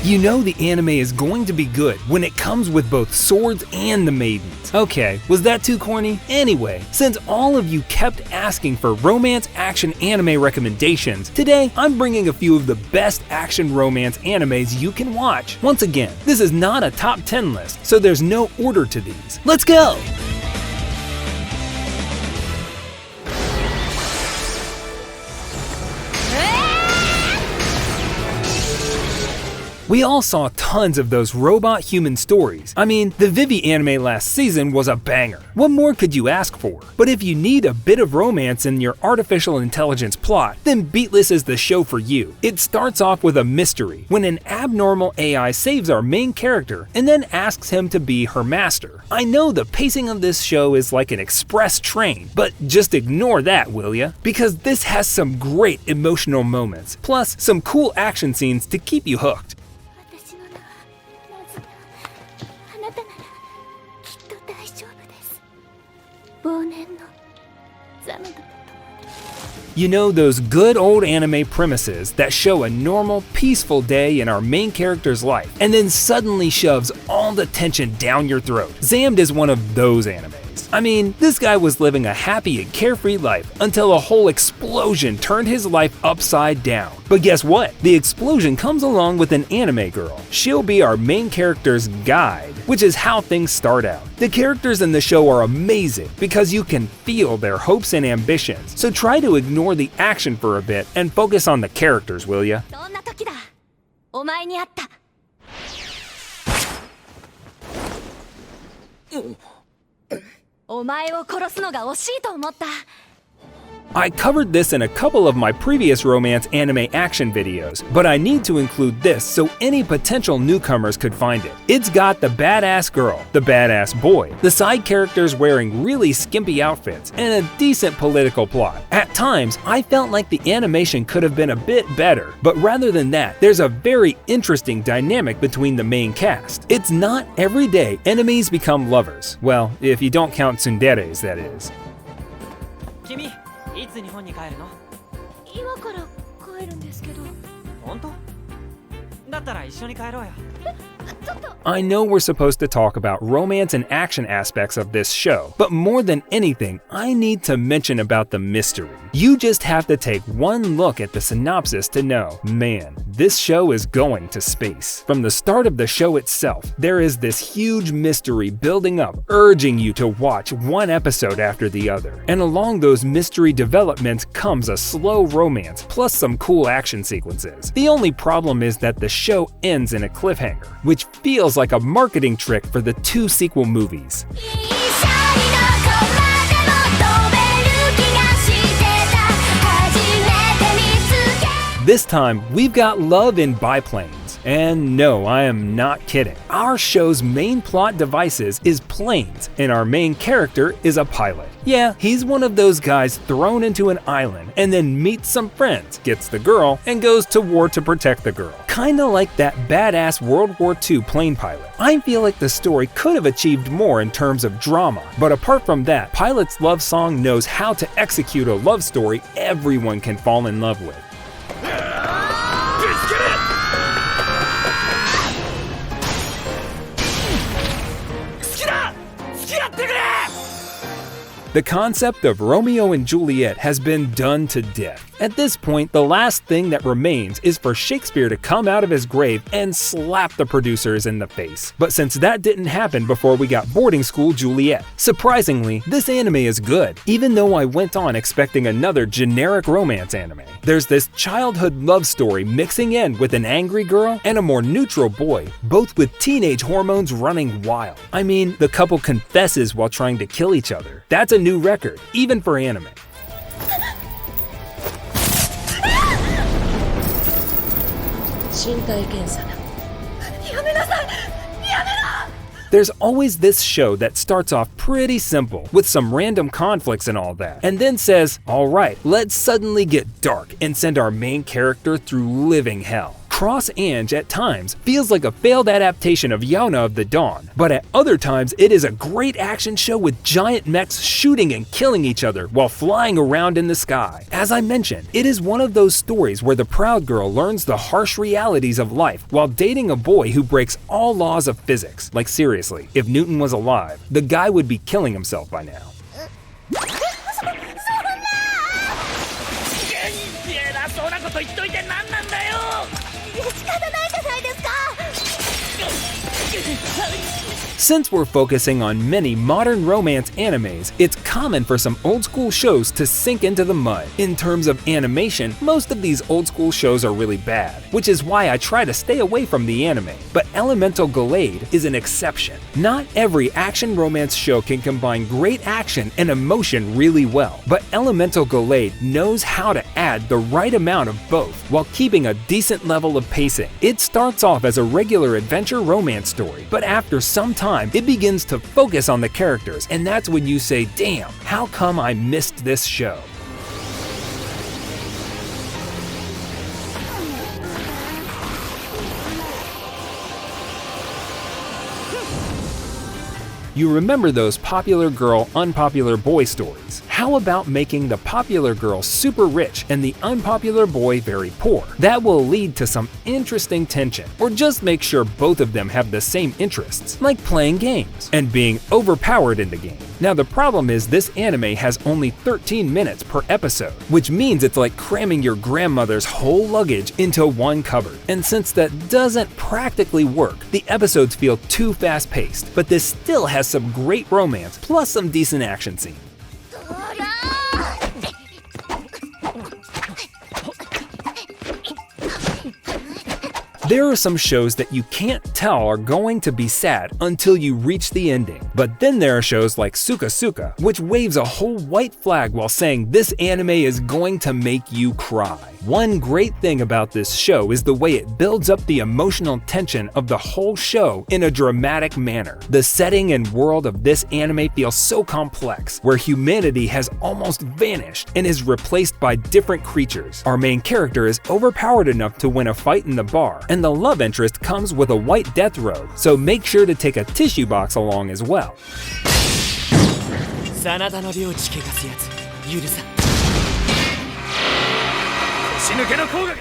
You know the anime is going to be good when it comes with both swords and the maidens. Okay, was that too corny? Anyway, since all of you kept asking for romance action anime recommendations, today I'm bringing a few of the best action romance animes you can watch. Once again, this is not a top 10 list, so there's no order to these. Let's go! We all saw tons of those robot-human stories. I mean, the Vivi anime last season was a banger. What more could you ask for? But if you need a bit of romance in your artificial intelligence plot, then Beatless is the show for you. It starts off with a mystery, when an abnormal AI saves our main character and then asks him to be her master. I know the pacing of this show is like an express train, but just ignore that, will ya? Because this has some great emotional moments, plus some cool action scenes to keep you hooked. You know those good old anime premises that show a normal, peaceful day in our main character's life, and then suddenly shoves all the tension down your throat. Zammed is one of those animes. I mean, this guy was living a happy and carefree life until a whole explosion turned his life upside down. But guess what? The explosion comes along with an anime girl. She'll be our main character's guide, which is how things start out. The characters in the show are amazing because you can feel their hopes and ambitions, so try to ignore the action for a bit and focus on the characters, will ya? I covered this in a couple of my previous romance anime action videos, but I need to include this so any potential newcomers could find it. It's got the badass girl, the badass boy, the side characters wearing really skimpy outfits, and a decent political plot. At times, I felt like the animation could have been a bit better, but rather than that, there's a very interesting dynamic between the main cast. It's not every day enemies become lovers. Well, if you don't count tsunderes, that is. いつ日本に帰るの？今から帰るんですけど。本当？だったら一緒に帰ろうよ。I know we're supposed to talk about romance and action aspects of this show, but more than anything, I need to mention about the mystery. You just have to take one look at the synopsis to know, man, this show is going to space. From the start of the show itself, there is this huge mystery building up, urging you to watch one episode after the other. And along those mystery developments comes a slow romance, plus some cool action sequences. The only problem is that the show ends in a cliffhanger, which feels like a marketing trick for the 2 sequel movies. This time, we've got love in biplanes. And no, I am not kidding. Our show's main plot devices is planes, and our main character is a pilot. Yeah, he's one of those guys thrown into an island and then meets some friends, gets the girl, and goes to war to protect the girl. Kinda like that badass World War II plane pilot. I feel like the story could have achieved more in terms of drama, but apart from that, Pilot's love song knows how to execute a love story everyone can fall in love with. The concept of Romeo and Juliet has been done to death. At this point, the last thing that remains is for Shakespeare to come out of his grave and slap the producers in the face. But since that didn't happen before we got Boarding School Juliet, surprisingly, this anime is good, even though I went on expecting another generic romance anime. There's this childhood love story mixing in with an angry girl and a more neutral boy, both with teenage hormones running wild. I mean, the couple confesses while trying to kill each other. That's a new record, even for anime. There's always this show that starts off pretty simple, with some random conflicts and all that, and then says, alright, let's suddenly get dark and send our main character through living hell. Cross Ange at times feels like a failed adaptation of Yona of the Dawn, but at other times it is a great action show with giant mechs shooting and killing each other while flying around in the sky. As I mentioned, it is one of those stories where the proud girl learns the harsh realities of life while dating a boy who breaks all laws of physics. Like seriously, if Newton was alive, the guy would be killing himself by now. Since we're focusing on many modern romance animes, it's common for some old school shows to sink into the mud. In terms of animation, most of these old school shows are really bad, which is why I try to stay away from the anime. But Elemental Glade is an exception. Not every action romance show can combine great action and emotion really well, but Elemental Glade knows how to add the right amount of both while keeping a decent level of pacing. It starts off as a regular adventure romance story, but after some time, it begins to focus on the characters, and that's when you say, damn, how come I missed this show? You remember those popular girl, unpopular boy stories. How about making the popular girl super rich and the unpopular boy very poor? That will lead to some interesting tension, or just make sure both of them have the same interests, like playing games and being overpowered in the game. Now the problem is this anime has only 13 minutes per episode, which means it's like cramming your grandmother's whole luggage into one cupboard. And since that doesn't practically work, the episodes feel too fast-paced, but this still has some great romance, plus some decent action scenes. There are some shows that you can't tell are going to be sad until you reach the ending. But then there are shows like Suka Suka, which waves a whole white flag while saying this anime is going to make you cry. One great thing about this show is the way it builds up the emotional tension of the whole show in a dramatic manner. The setting and world of this anime feels so complex, where humanity has almost vanished and is replaced by different creatures. Our main character is overpowered enough to win a fight in the bar, and the love interest comes with a white death robe, so make sure to take a tissue box along as well.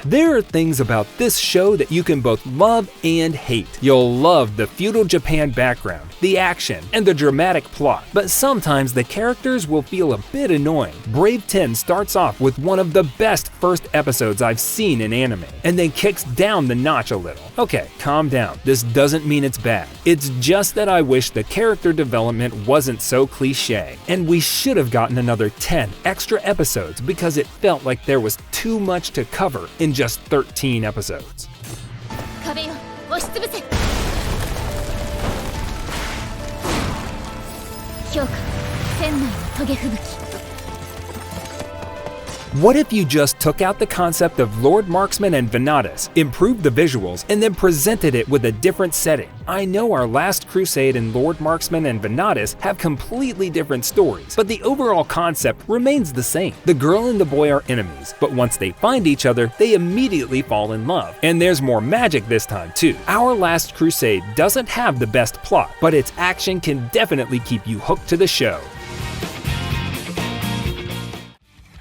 There are things about this show that you can both love and hate. You'll love the feudal Japan background, the action, and the dramatic plot, but sometimes the characters will feel a bit annoying. Brave 10 starts off with one of the best first episodes I've seen in anime, and then kicks down the notch a little. Okay, calm down. This doesn't mean it's bad. It's just that I wish the character development wasn't so cliche, and we should have gotten another 10 extra episodes because it felt like there was too much to cover in just 13 episodes. What if you just took out the concept of Lord Marksman and Venatus, improved the visuals, and then presented it with a different setting? I know our Last Crusade and Lord Marksman and Venatus have completely different stories, but the overall concept remains the same. The girl and the boy are enemies, but once they find each other, they immediately fall in love. And there's more magic this time too. Our Last Crusade doesn't have the best plot, but its action can definitely keep you hooked to the show.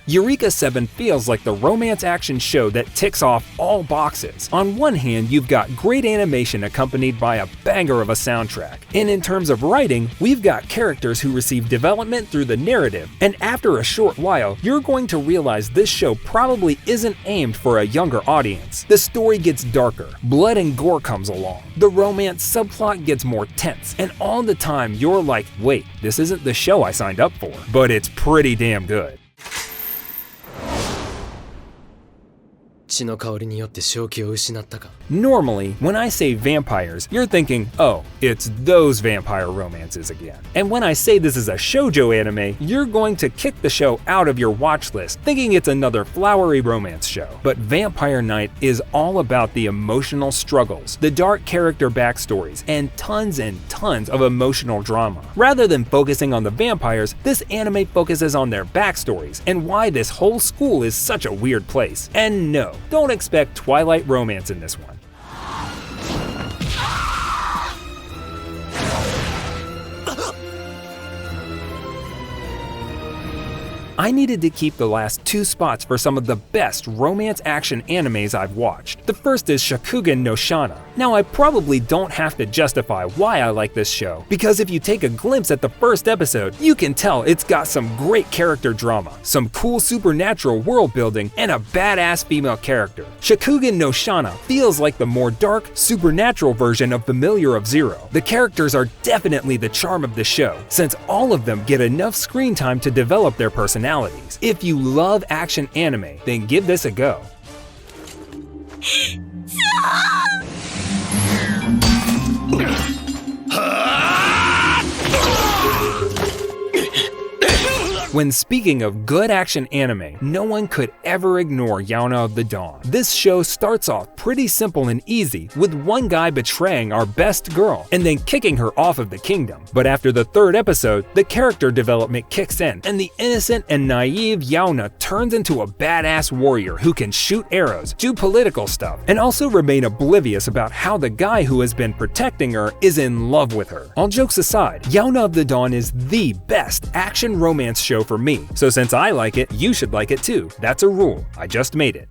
Eureka 7 feels like the romance action show that ticks off all boxes. On one hand, you've got great animation accompanied by a banger of a soundtrack. And in terms of writing, we've got characters who receive development through the narrative. And after a short while, you're going to realize this show probably isn't aimed for a younger audience. The story gets darker, blood and gore comes along, the romance subplot gets more tense, and all the time you're like, wait, this isn't the show I signed up for. But it's pretty damn good. Normally, when I say vampires, you're thinking, oh, it's those vampire romances again. And when I say this is a shoujo anime, you're going to kick the show out of your watch list, thinking it's another flowery romance show. But Vampire Knight is all about the emotional struggles, the dark character backstories, and tons of emotional drama. Rather than focusing on the vampires, this anime focuses on their backstories and why this whole school is such a weird place. And no, Don't expect Twilight romance in this one. I needed to keep the last 2 spots for some of the best romance action animes I've watched. The first is Shakugan no Shana. Now I probably don't have to justify why I like this show, because if you take a glimpse at the first episode, you can tell it's got some great character drama, some cool supernatural world building, and a badass female character. Shakugan no Shana feels like the more dark, supernatural version of Familiar of Zero. The characters are definitely the charm of the show, since all of them get enough screen time to develop their personalities. If you love action anime, then give this a go. When speaking of good action anime, no one could ever ignore Yauna of the Dawn. This show starts off pretty simple and easy, with one guy betraying our best girl and then kicking her off of the kingdom. But after the 3rd episode, the character development kicks in, and the innocent and naive Yauna turns into a badass warrior who can shoot arrows, do political stuff, and also remain oblivious about how the guy who has been protecting her is in love with her. All jokes aside, Yauna of the Dawn is the best action romance show for me, so since I like it, you should like it too. That's a rule. I just made it.